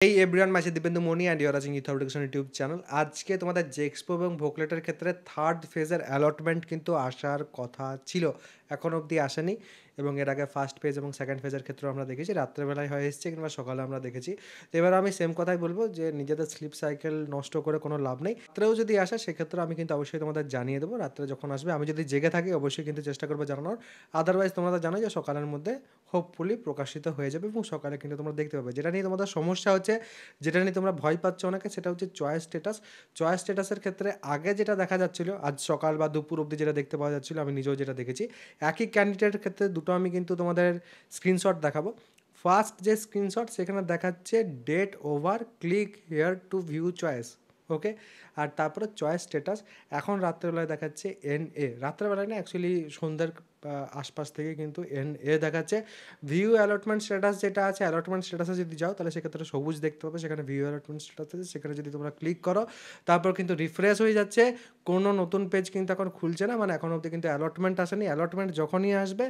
এই everyone my Dibyendu Moni and you're watching youth education YouTube channel. আজকে তোমাদের জেএক্সপো এবং ভোকলেটের ক্ষেত্রে থার্ড ফেজের অ্যালটমেন্ট কিন্তু আসার কথা ছিল, এখন অবধি আসেনি। এবং এর আগে ফার্স্ট ফেজ এবং সেকেন্ড ফেজের ক্ষেত্রেও আমরা দেখেছি রাত্রেবেলায় হয়ে এসেছে কিংবা সকালে আমরা দেখেছি। তো এবার আমি সেম কথাই বলবো যে নিজেদের স্লিপ সাইকেল নষ্ট করে কোনো লাভ নেই। রাত্রেও যদি আসে সেক্ষেত্রে আমি কিন্তু অবশ্যই তোমাদের জানিয়ে দেবো। রাত্রে যখন আসবে আমি যদি জেগে থাকি অবশ্যই কিন্তু চেষ্টা করবো জানানোর। আদারওয়াইজ তোমরা তো জানো যে সকালের মধ্যে হোপফুলি প্রকাশিত হয়ে যাবে এবং সকালে কিন্তু তোমরা দেখতে পাবে। যেটা নিয়ে তোমাদের সমস্যা হচ্ছে, যেটা নিয়ে তোমরা ভয় পাচ্ছ অনেকে, সেটা হচ্ছে চয়েস স্ট্যাটাস। চয়েস স্ট্যাটাসের ক্ষেত্রে আগে যেটা দেখা যাচ্ছিল, আজ সকাল বা দুপুর অবধি যেটা দেখতে পাওয়া যাচ্ছিল, আমি নিজেও যেটা দেখেছি, একই ক্যান্ডিডেটের ক্ষেত্রে দুটো আমি কিন্তু তোমাদের স্ক্রিনশট দেখাবো। ফার্স্ট যে স্ক্রিনশট সেখানে দেখাচ্ছে date over click here to view choice, okay. আর তারপরে চয়েস স্ট্যাটাস এখন রাত্রেবেলায় দেখাচ্ছে রাত্রেবেলায় না, অ্যাকচুয়ালি সন্ধ্যার আশপাশ থেকে কিন্তু দেখাচ্ছে। ভিউ অ্যালটমেন্ট স্ট্যাটাস যেটা আছে, অ্যালটমেন্ট স্ট্যাটাসে যদি যাও তাহলে সেক্ষেত্রে সবুজ দেখতে পাবে, সেখানে ভিউ অ্যালটমেন্ট স্ট্যাটাস আছে, সেখানে যদি তোমরা ক্লিক করো তারপর কিন্তু রিফ্রেশ হয়ে যাচ্ছে। কোনো নতুন পেজ কিন্তু এখন খুলছে না, মানে এখন অবধি কিন্তু অ্যালটমেন্ট আসেনি। অ্যালটমেন্ট যখনই আসবে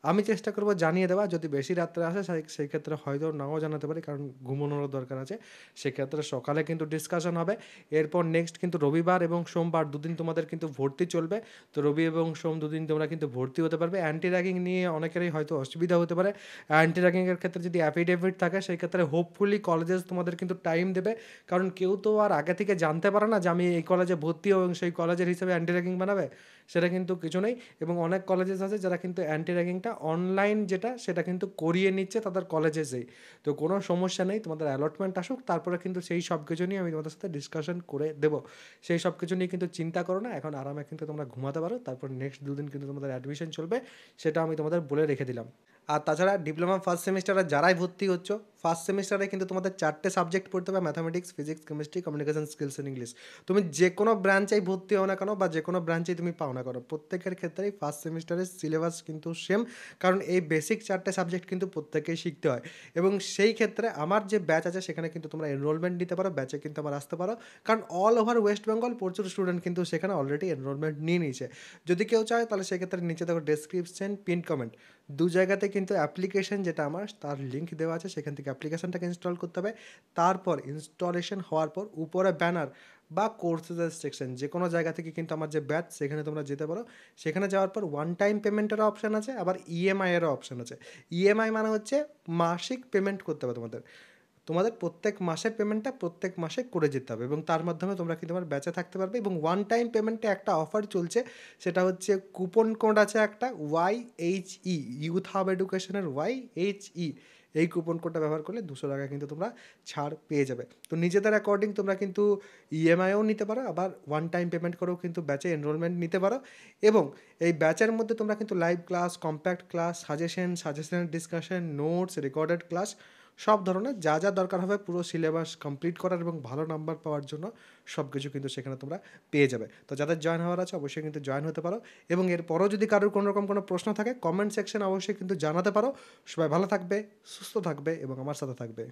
আমি চেষ্টা করবো জানিয়ে দেওয়া। যদি বেশি রাত্রে আসে সেই ক্ষেত্রে হয়তো নাও জানাতে পারি, কারণ ঘুমানোরও দরকার আছে। সেক্ষেত্রে সকালে কিন্তু ডিসকাশন হবে। এরপর নেক্সট কিন্তু রবিবার এবং সোমবার দুদিন তোমাদের কিন্তু ভর্তি চলবে। তো রবি এবং সোম দুদিন তোমরা কিন্তু ভর্তি হতে পারবে। অ্যান্টি র্যাগিং নিয়ে অনেকেরই হয়তো অসুবিধা হতে পারে। অ্যান্টি র্যাগিংয়ের ক্ষেত্রে যদি অ্যাফিডেভিট থাকে সেই ক্ষেত্রে হোপফুলি কলেজেস তোমাদের কিন্তু টাইম দেবে, কারণ কেউ তো আর আগে থেকে জানতে পারে না যে আমি এই কলেজে ভর্তি হব এবং সেই কলেজের হিসেবে অ্যান্টি র্যাগিং বানাবে, সেটা কিন্তু কিছু নেই। এবং অনেক কলেজেস আছে যারা কিন্তু অ্যান্টি র্যাগিংটা অনলাইন যেটা সেটা কিন্তু করিয়ে নিচ্ছে তাদের কলেজেসেই। তো কোনো সমস্যা নেই, তোমাদের অ্যালটমেন্ট আসুক, তারপরে কিন্তু সেই সব কিছু নিয়ে আমি তোমাদের সাথে ডিসকাশন করে দেবো। সেই সব কিছু নিয়ে কিন্তু চিন্তা করো না, এখন আরামে কিন্তু তোমরা ঘুমাতে পারো। তারপর নেক্সট দুদিন কিন্তু তোমাদের অ্যাডমিশন চলবে, সেটা আমি তোমাদের বলে রেখে দিলাম। আর তাছাড়া ডিপ্লোমা ফার্স্ট সেমিস্টারে যারাই ভর্তি হচ্ছ, ফার্স্ট সেমিস্টারে কিন্তু তোমাদের 4টে সাবজেক্ট পড়তে হবে: mathematics, physics, chemistry, communication skills and English. তুমি যে কোনো ব্রাঞ্চেই ভর্তি হও না কেন বা যে কোনো ব্রাঞ্চেই তুমি পাও না কেন, প্রত্যেকের ক্ষেত্রেই ফার্স্ট সেমিস্টারের সিলেবাস কিন্তু সেম, কারণ এই বেসিক 4টে সাবজেক্ট কিন্তু প্রত্যেকেই শিখতে হয়। এবং সেই ক্ষেত্রে আমার যে ব্যাচ আছে সেখানে কিন্তু তোমরা এনরোলমেন্ট নিতে পারো, ব্যাচে কিন্তু আমার আসতে পারো, কারণ অল ওভার ওয়েস্ট বেঙ্গল প্রচুর স্টুডেন্ট কিন্তু সেখানে অলরেডি এনরোলমেন্ট নিয়ে নিয়েছে। যদি কেউ চায় তাহলে সেক্ষেত্রে নিচে দেখো ডেসক্রিপশন, পিন কমেন্ট, দু জায়গাতে কিন্তু অ্যাপ্লিকেশন যেটা আমার তার লিঙ্ক দেওয়া আছে, সেখান থেকে অ্যাপ্লিকেশনটাকে ইনস্টল করতে হবে। তারপর ইনস্টলেশন হওয়ার পর উপরে ব্যানার বা কোর্সেসের সেকশন যে কোনো জায়গা থেকে কিন্তু আমার যে ব্যাচ সেখানে তোমরা যেতে পারো। সেখানে যাওয়ার পর ওয়ান টাইম পেমেন্টেরও অপশান আছে, আবার ইএমআইয়েরও অপশান আছে। ইএমআই মানে হচ্ছে মাসিক পেমেন্ট করতে হবে তোমাদের। তোমাদের প্রত্যেক মাসের পেমেন্টটা প্রত্যেক মাসে করে যেতে হবে এবং তার মাধ্যমে তোমরা কিন্তু আমার ব্যাচে থাকতে পারবে। এবং ওয়ান টাইম পেমেন্টে একটা অফার চলছে, সেটা হচ্ছে কুপন কোড আছে একটা YHE, ইউথ হাব এডুকেশনের YHE। এই কুপন কোডটা ব্যবহার করলে 200 টাকা কিন্তু তোমরা ছাড় পেয়ে যাবে। তো নিজেদের অ্যাকর্ডিং তোমরা কিন্তু ইএমআইও নিতে পারো, আবার ওয়ান টাইম পেমেন্ট করেও কিন্তু ব্যাচে এনরোলমেন্ট নিতে পারো। এবং এই ব্যাচের মধ্যে তোমরা কিন্তু live class, compact class, suggestion discussion, notes, recorded class, সব ধরনের যা যা দরকার হবে পুরো সিলেবাস কমপ্লিট করার এবং ভালো নাম্বার পাওয়ার জন্য সব কিছু কিন্তু সেখানে তোমরা পেয়ে যাবে। তো যাদের জয়েন হওয়ার আছে অবশ্যই কিন্তু জয়েন হতে পারো। এবং এরপরও যদি কারোর কোনো রকম কোনো প্রশ্ন থাকে কমেন্ট সেকশনে অবশ্যই কিন্তু জানাতে পারো। সবাই ভালো থাকবে, সুস্থ থাকবে এবং আমার সাথে থাকবে।